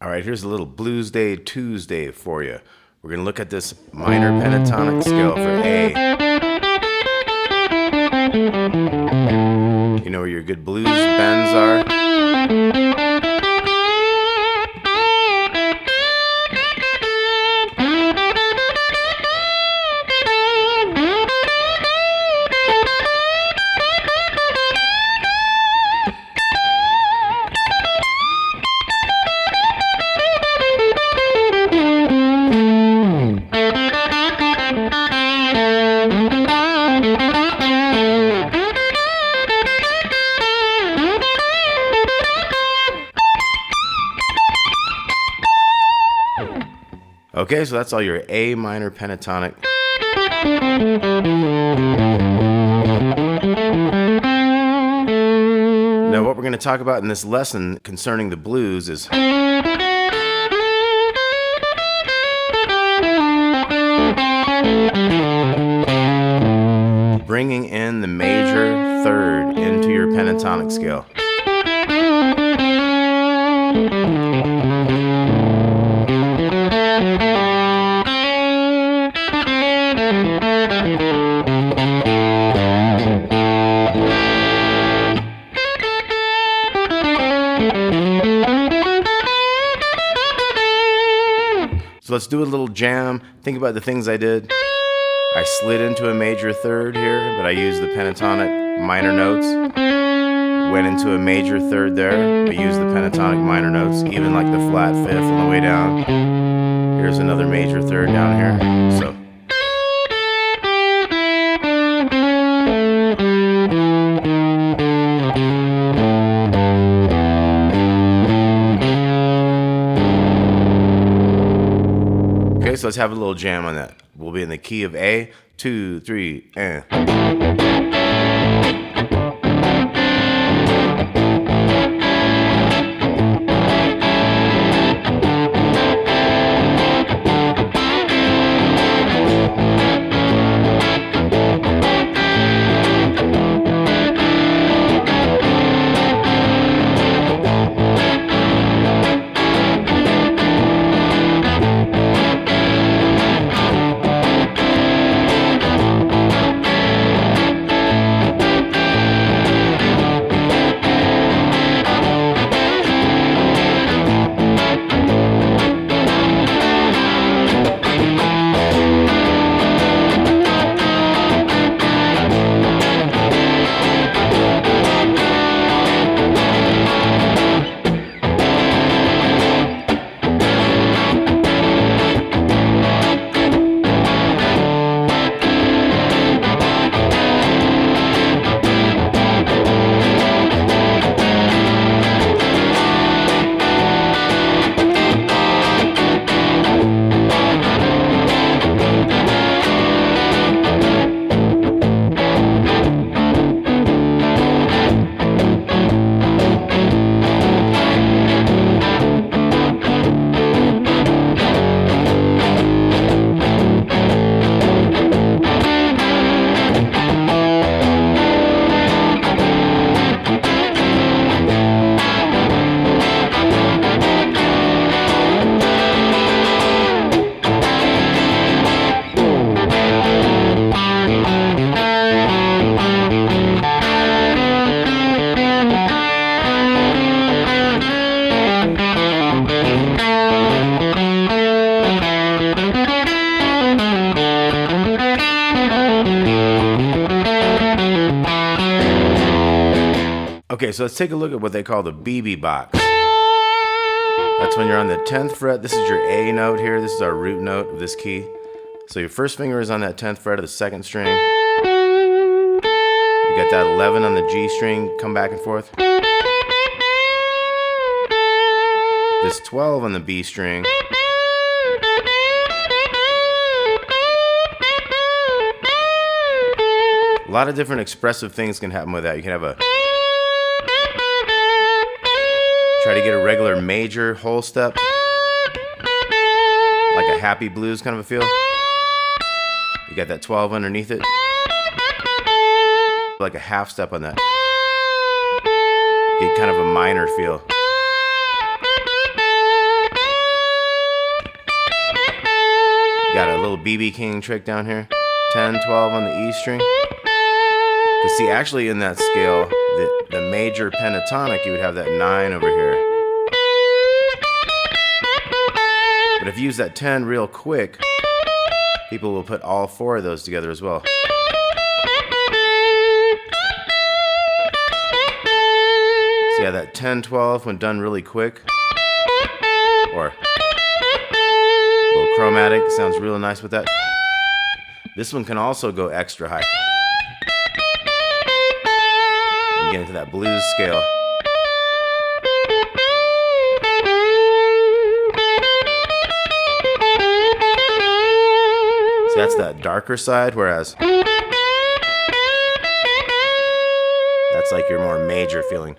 All right, here's a little Blues Day Tuesday for you. We're going to look at this minor pentatonic scale for A. You know where your good blues bends are? Okay, so that's all your A minor pentatonic. Now what we're going to talk about in this lesson concerning the blues is bringing in the major third into your pentatonic scale. So let's do a little jam. Think about the things I did. I slid into a major third here, but I used the pentatonic minor notes. Went into a major third there, but used the pentatonic minor notes, even like the flat fifth on the way down. Here's another major third down here. So. Okay, so let's have a little jam on that. We'll be in the key of A, 2, 3, and. Okay, so let's take a look at what they call the BB box. That's when you're on the 10th fret. This is your A note here. This is our root note of this key. So your first finger is on that 10th fret of the second string. You got that 11 on the G string, come back and forth. This 12 on the B string. A lot of different expressive things can happen with that. You can have a try to get a regular major whole step, like a happy blues kind of a feel. You got that 12 underneath it, like a half step on that. Get kind of a minor feel. Got a little BB King trick down here. 10, 12 on the E string. Because see, actually in that scale, the major pentatonic, you would have that 9 over here. But if you use that 10 real quick, people will put all 4 of those together as well. So yeah, that 10, 12 when done really quick, or a little chromatic, sounds real nice with that. This one can also go extra high. You get into that blues scale. So that's that darker side, whereas that's like your more major feeling.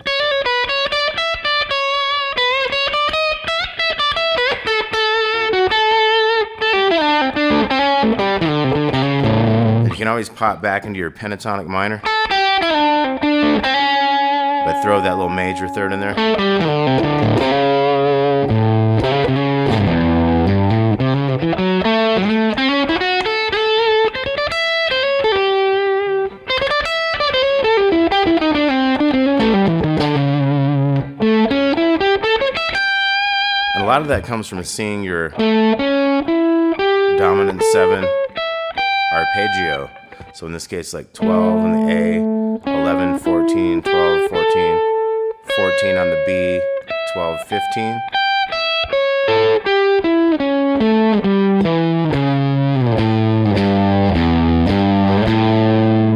You can always pop back into your pentatonic minor, but throw that little major third in there. And a lot of that comes from seeing your dominant 7 arpeggio. So in this case, like 12 on the A, 11, 14, 12, 14, 14 on the B, 12, 15.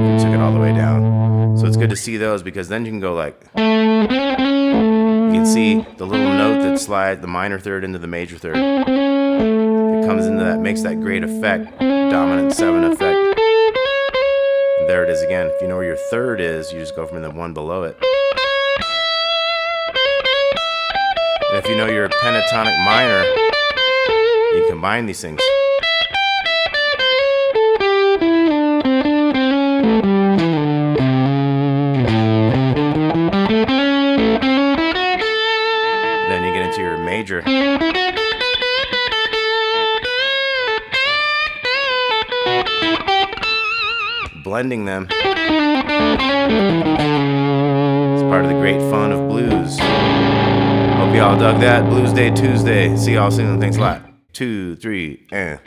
You took it all the way down. So it's good to see those because then you can go like, you can see the little note that slides the minor third into the major third. It comes into that, makes that great effect, dominant 7 effect. And there it is again. If you know where your third is, you just go from the one below it. And if you know your pentatonic minor, you combine these things. Then you get into your major. Blending them. It's part of the great fun of blues. Hope y'all dug that. Blues Day Tuesday. See y'all soon. Thanks a lot. 2, 3, and.